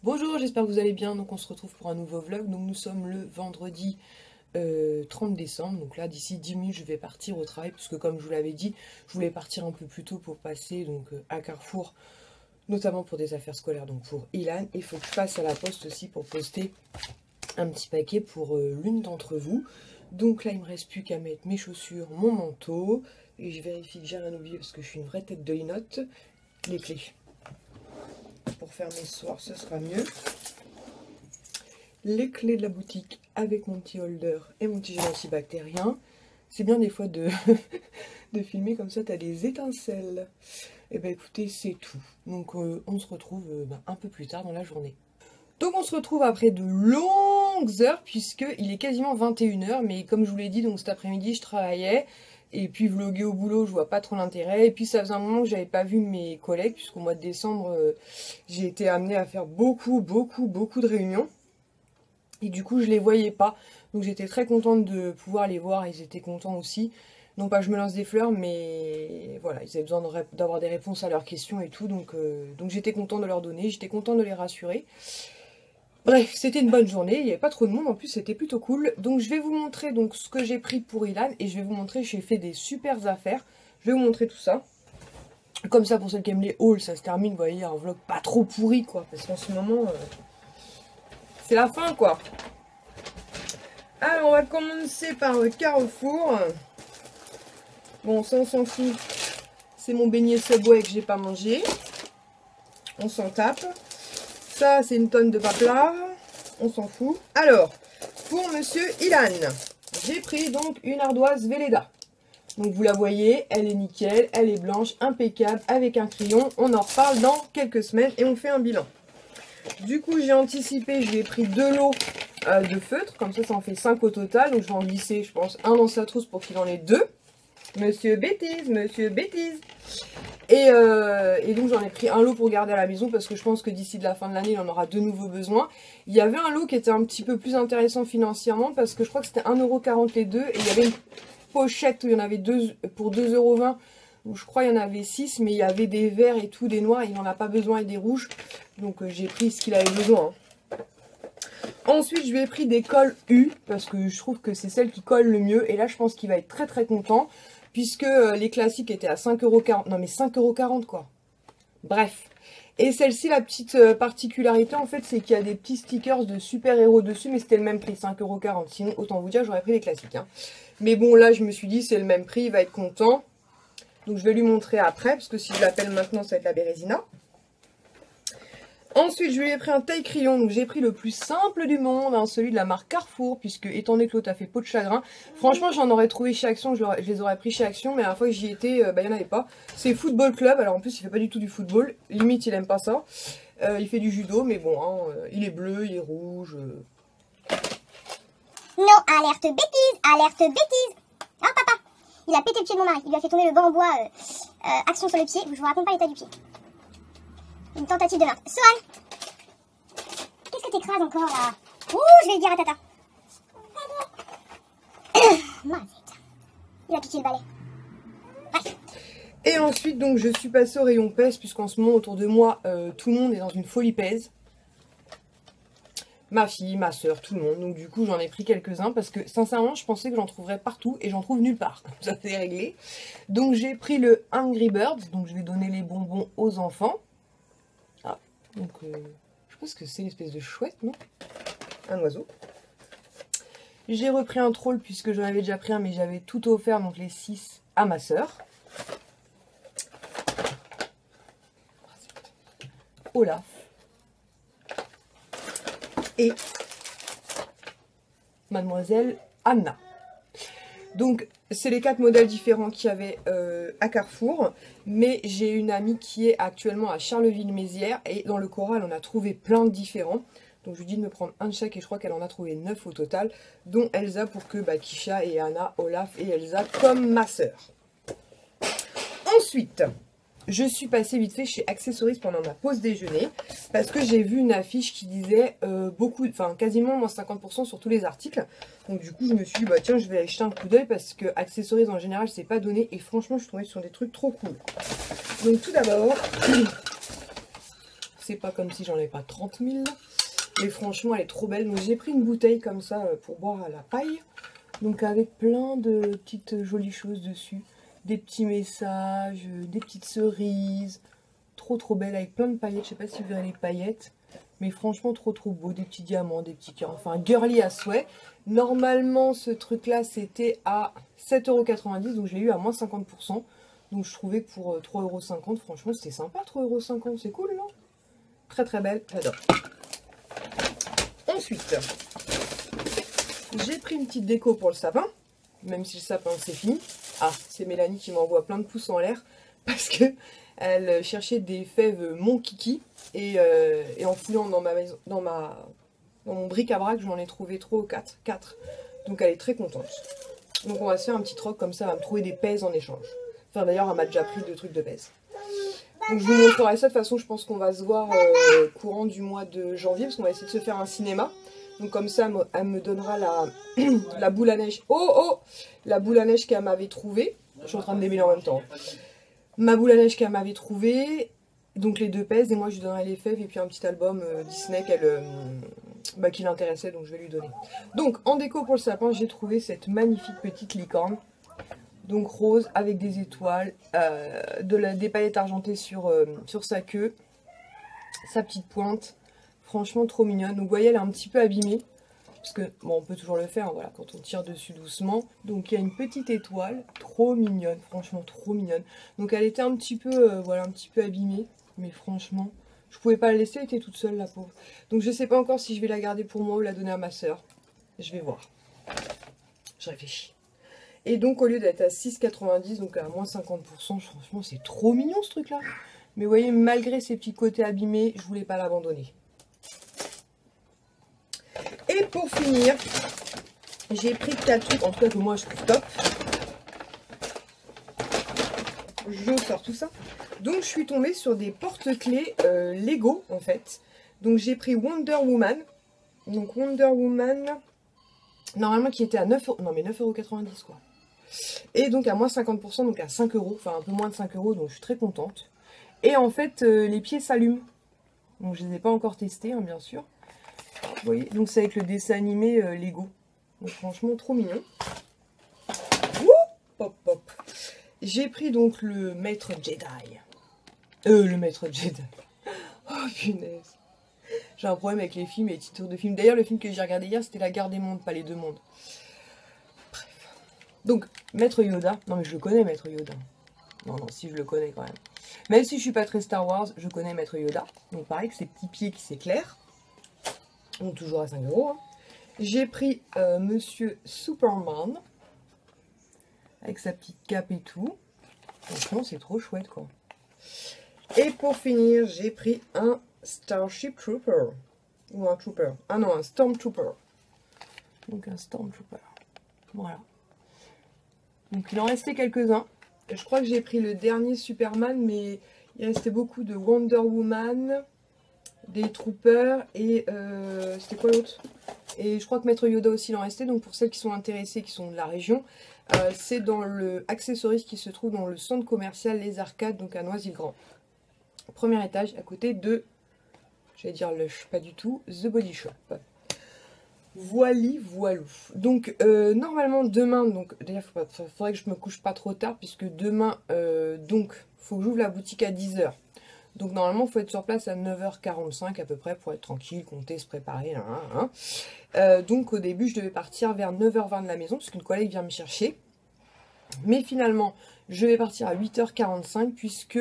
Bonjour, j'espère que vous allez bien. Donc on se retrouve pour un nouveau vlog. Donc nous sommes le vendredi 30 décembre. Donc là d'ici 10 minutes je vais partir au travail. Puisque comme je vous l'avais dit, je voulais partir un peu plus tôt pour passer donc, à Carrefour. Notamment pour des affaires scolaires, donc pour Ilan. Il faut que je passe à la poste aussi pour poster un petit paquet pour l'une d'entre vous. Donc là il me reste plus qu'à mettre mes chaussures, mon manteau. Et je vérifie que j'ai rien oublié parce que je suis une vraie tête de linotte. Les clés. Pour faire mes soirs, ce sera mieux. Les clés de la boutique avec mon petit holder et mon petit gel antibactérien. C'est bien des fois de, de filmer comme ça, t'as des étincelles. Et ben écoutez, c'est tout. Donc on se retrouve un peu plus tard dans la journée. Donc on se retrouve après de longues heures puisqu'il est quasiment 21 h. Mais comme je vous l'ai dit, donc cet après-midi je travaillais. Et puis vlogger au boulot, je vois pas trop l'intérêt. Et puis ça faisait un moment que j'avais pas vu mes collègues, puisqu'au mois de décembre, j'ai été amenée à faire beaucoup de réunions. Et du coup, je les voyais pas. Donc j'étais très contente de pouvoir les voir, ils étaient contents aussi. Non pas que je me lance des fleurs, mais voilà, ils avaient besoin d'avoir des réponses à leurs questions et tout. Donc j'étais contente de leur donner, j'étais contente de les rassurer. Bref, c'était une bonne journée, il n'y avait pas trop de monde, en plus c'était plutôt cool. Donc je vais vous montrer donc ce que j'ai pris pour Ilan et je vais vous montrer, j'ai fait des super affaires. Je vais vous montrer tout ça. Comme ça, pour celles qui aiment les hauls, ça se termine, vous voyez, un vlog pas trop pourri quoi. Parce qu'en ce moment, c'est la fin quoi. Alors on va commencer par Carrefour. Bon, ça on s'en fout. C'est mon beignet Subway que j'ai pas mangé. On s'en tape. Ça, c'est une tonne de paplard. On s'en fout. Alors, pour monsieur Ilan, j'ai pris donc une ardoise Velleda. Donc, vous la voyez, elle est nickel, elle est blanche, impeccable, avec un crayon. On en reparle dans quelques semaines et on fait un bilan. Du coup, j'ai anticipé, je lui ai pris 2 lots de feutre. Comme ça en fait 5 au total. Donc, je vais en glisser, je pense, un dans sa trousse pour qu'il en ait 2. Monsieur Bêtise, monsieur Bêtise. Et donc j'en ai pris un lot pour garder à la maison parce que je pense que d'ici la fin de l'année il en aura de nouveau besoin. Il y avait un lot qui était un petit peu plus intéressant financièrement parce que je crois que c'était 1,40 € les deux. Et il y avait une pochette où il y en avait 2 pour 2,20 € où je crois il y en avait 6, mais il y avait des verts et tout, des noirs, il n'en a pas besoin et des rouges. Donc j'ai pris ce qu'il avait besoin. Ensuite, je lui ai pris des colles U parce que je trouve que c'est celle qui colle le mieux. Et là, je pense qu'il va être très content puisque les classiques étaient à 5,40 €. Non, mais 5,40 € quoi. Bref. Et celle-ci, la petite particularité, en fait, c'est qu'il y a des petits stickers de super-héros dessus, mais c'était le même prix, 5,40 €. Sinon, autant vous dire, j'aurais pris les classiques. Hein. Mais bon, là, je me suis dit, c'est le même prix, il va être content. Donc, je vais lui montrer après, parce que si je l'appelle maintenant, ça va être la Bérésina. Ensuite, je lui ai pris un taille crayon, donc j'ai pris le plus simple du monde, hein, celui de la marque Carrefour, puisque étant donné que l'autre a fait peau de chagrin, franchement j'en aurais trouvé chez Action, je les aurais pris chez Action, mais la fois que j'y étais, il n'y en avait pas. C'est Football Club, alors en plus il fait pas du tout du football, limite il aime pas ça. Il fait du judo, mais bon, hein, il est bleu, il est rouge. Non, alerte bêtise, alerte bêtise. Oh papa, il a pété le pied de mon mari, il lui a fait tomber le banc en bois, Action sur le pied, je vous raconte pas l'état du pied. Une tentative de meurtre. Sohan, qu'est-ce que t'écrases encore là? Ouh, je vais le dire à Tata. Mazette. Il a piqué le balai. Bref. Et ensuite, donc, je suis passée au rayon pèse, puisqu'en ce moment, autour de moi, tout le monde est dans une folie pèse. Ma fille, ma soeur, tout le monde. Donc, du coup, j'en ai pris quelques-uns, parce que, sincèrement, je pensais que j'en trouverais partout, et j'en trouve nulle part. Ça, c'est réglé. Donc, j'ai pris le Angry Birds, donc je vais donner les bonbons aux enfants. Ah, donc, je pense que c'est une espèce de chouette, non? Un oiseau. J'ai repris un troll, puisque j'en avais déjà pris un, mais j'avais tout offert, donc les 6 à ma soeur. Olaf et Mademoiselle Anna. Donc c'est les 4 modèles différents qu'il y avait à Carrefour, mais j'ai une amie qui est actuellement à Charleville-Mézières et dans le Coral on a trouvé plein de différents. Donc je lui dis de me prendre un de chaque et je crois qu'elle en a trouvé 9 au total, dont Elsa pour que Kisha et Anna, Olaf et Elsa comme ma soeur. Ensuite, je suis passée vite fait chez Accessories pendant ma pause déjeuner parce que j'ai vu une affiche qui disait quasiment moins 50% sur tous les articles. Donc du coup je me suis dit bah tiens je vais aller jeter un coup d'œil parce que Accessories en général c'est pas donné et franchement je suis tombée sur des trucs trop cool. Donc tout d'abord c'est pas comme si j'en avais pas 30 000. Mais franchement, elle est trop belle. Donc j'ai pris une bouteille comme ça pour boire à la paille. Donc avec plein de petites jolies choses dessus. Des petits messages, des petites cerises. Trop belle avec plein de paillettes. Je sais pas si vous verrez les paillettes. Mais franchement, trop beau. Des petits diamants, des petits cœurs. Enfin, girly à souhait. Normalement, ce truc-là, c'était à 7,90 €. Donc, je l'ai eu à moins 50%. Donc, je trouvais que pour 3,50 €, franchement, c'était sympa. 3,50 €, c'est cool, non? Très belle. J'adore. Ensuite, j'ai pris une petite déco pour le sapin. Même si le sapin, c'est fini. Ah, c'est Mélanie qui m'envoie plein de pouces en l'air. Parce que elle cherchait des fèves Mon Kiki. Et en fouillant dans ma maison, dans mon bric-à-brac, j'en ai trouvé 3 ou 4. Donc elle est très contente. Donc on va se faire un petit troc comme ça, elle va me trouver des pèses en échange. Enfin d'ailleurs, elle m'a déjà pris 2 trucs de pèses. Donc je vous montrerai ça. De toute façon, je pense qu'on va se voir courant du mois de janvier. Parce qu'on va essayer de se faire un cinéma. Donc comme ça, elle me donnera la boule à neige. La boule à neige qu'elle m'avait trouvée. Je suis en train de démêler en même temps. Ma boule à neige qu'elle m'avait trouvée. Donc les 2 pèses, et moi je lui donnerai les fèves et puis un petit album Disney qui l'intéressait, donc je vais lui donner. Donc en déco pour le sapin, j'ai trouvé cette magnifique petite licorne. Donc rose avec des étoiles, des paillettes argentées sur sa queue, sa petite pointe. Franchement trop mignonne. Donc vous voyez, elle est un petit peu abîmée. Parce que, bon, on peut toujours le faire, hein, voilà, quand on tire dessus doucement. Donc il y a une petite étoile, trop mignonne, franchement trop mignonne. Donc elle était un petit peu, voilà, un petit peu abîmée. Mais franchement, je pouvais pas la laisser, elle était toute seule, la pauvre. Donc je sais pas encore si je vais la garder pour moi ou la donner à ma soeur. Je vais voir. Je réfléchis. Et donc au lieu d'être à 6,90 €, donc à moins 50%, franchement c'est trop mignon ce truc-là. Mais vous voyez, malgré ses petits côtés abîmés, je voulais pas l'abandonner. Et pour finir, j'ai pris 4 trucs, en tout cas que moi je trouve top. Je sors tout ça. Donc je suis tombée sur des porte-clés Lego en fait. Donc j'ai pris Wonder Woman. Donc Wonder Woman, normalement qui était à 9 €, non mais 9,90 € quoi. Et donc à moins 50%, donc à 5 €, enfin un peu moins de 5 €, donc je suis très contente. Et en fait les pieds s'allument. Donc je les ai pas encore testés hein, bien sûr. Vous voyez, donc c'est avec le dessin animé Lego. Donc franchement trop mignon. Ouh, pop. J'ai pris donc le maître Jedi. Le maître Jedi. Oh punaise. J'ai un problème avec les films et les titres de films. D'ailleurs le film que j'ai regardé hier c'était La Guerre des Mondes, pas les 2 mondes. Bref. Donc maître Yoda. Non mais je le connais maître Yoda. Non si je le connais quand même. Même si je suis pas très Star Wars, je connais maître Yoda. Donc pareil que ses petits pieds qui s'éclairent. Donc toujours à 5 €. Hein. J'ai pris Monsieur Superman. Avec sa petite cape et tout. Franchement c'est trop chouette quoi. Et pour finir, j'ai pris un Starship Trooper. Ou un Trooper. Ah non, un Stormtrooper. Donc un Stormtrooper. Voilà. Donc il en restait quelques-uns. Je crois que j'ai pris le dernier Superman, mais il restait beaucoup de Wonder Woman, des Troopers et... c'était quoi l'autre? Et je crois que Maître Yoda aussi il en restait. Donc pour celles qui sont intéressées, qui sont de la région, c'est dans le accessoire qui se trouve dans le centre commercial Les Arcades, donc à Noisy-le-Grand. Premier étage, à côté de, j'allais dire Lush, pas du tout, The Body Shop. Voilou. Donc normalement demain, donc d'ailleurs faudrait que je me couche pas trop tard puisque demain donc faut que j'ouvre la boutique à 10 h. Donc normalement il faut être sur place à 9h45 à peu près pour être tranquille, compter, se préparer. Donc au début je devais partir vers 9h20 de la maison parce qu'une collègue vient me chercher. Mais finalement je vais partir à 8h45 puisque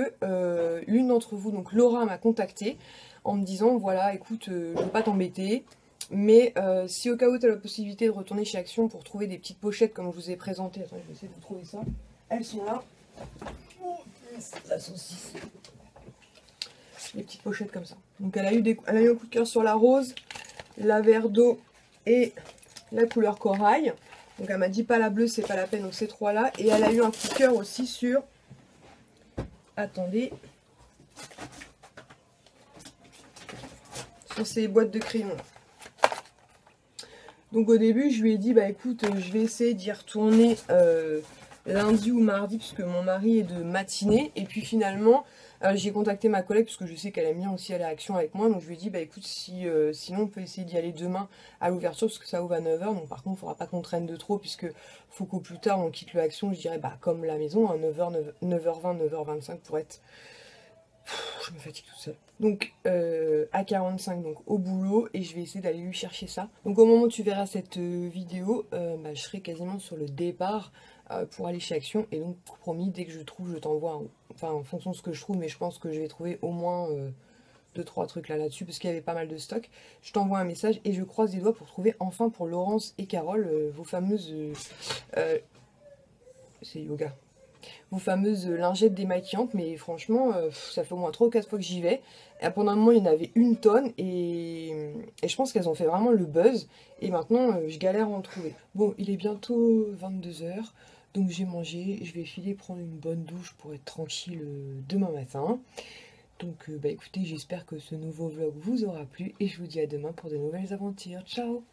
l'une d'entre vous, donc Laura, m'a contacté en me disant voilà écoute je veux pas t'embêter. Mais si au cas où tu as la possibilité de retourner chez Action pour trouver des petites pochettes comme je vous ai présenté, attends, je vais essayer de vous trouver ça. Elles sont là. Oh, la saucisse. Des petites pochettes comme ça. Donc elle a eu un coup de cœur sur la rose, la vert d'eau et la couleur corail. Donc elle m'a dit pas la bleue, c'est pas la peine, donc ces trois là. Et elle a eu un coup de cœur aussi sur... Attendez. Sur ces boîtes de crayons là. Donc au début je lui ai dit bah écoute je vais essayer d'y retourner lundi ou mardi puisque mon mari est de matinée. Et puis finalement J'ai contacté ma collègue parce que je sais qu'elle aime bien aussi aller à Action avec moi. Donc je lui ai dit, bah écoute, si, sinon on peut essayer d'y aller demain à l'ouverture parce que ça ouvre à 9 h. Donc par contre, il ne faudra pas qu'on traîne de trop puisque faut qu'au plus tard on quitte le Action. Je dirais, bah comme la maison, à 9 h, 9h20, 9h25 pour être... Je me fatigue toute seule. Donc à 45, donc au boulot, et je vais essayer d'aller lui chercher ça. Donc au moment où tu verras cette vidéo, bah, je serai quasiment sur le départ pour aller chez Action. Et donc promis, dès que je trouve, je t'envoie, enfin en fonction de ce que je trouve, mais je pense que je vais trouver au moins 2-3 trucs là-dessus, parce qu'il y avait pas mal de stock. Je t'envoie un message et je croise les doigts pour trouver enfin pour Laurence et Carole vos fameuses... c'est yoga. Vos fameuses lingettes démaquillantes, mais franchement, ça fait au moins 3 ou 4 fois que j'y vais. Et pendant un moment, il y en avait 1 tonne, et je pense qu'elles ont fait vraiment le buzz. Et maintenant, je galère à en trouver. Bon, il est bientôt 22 h, donc j'ai mangé. Je vais filer prendre une bonne douche pour être tranquille demain matin. Donc, bah écoutez, j'espère que ce nouveau vlog vous aura plu, et je vous dis à demain pour de nouvelles aventures. Ciao!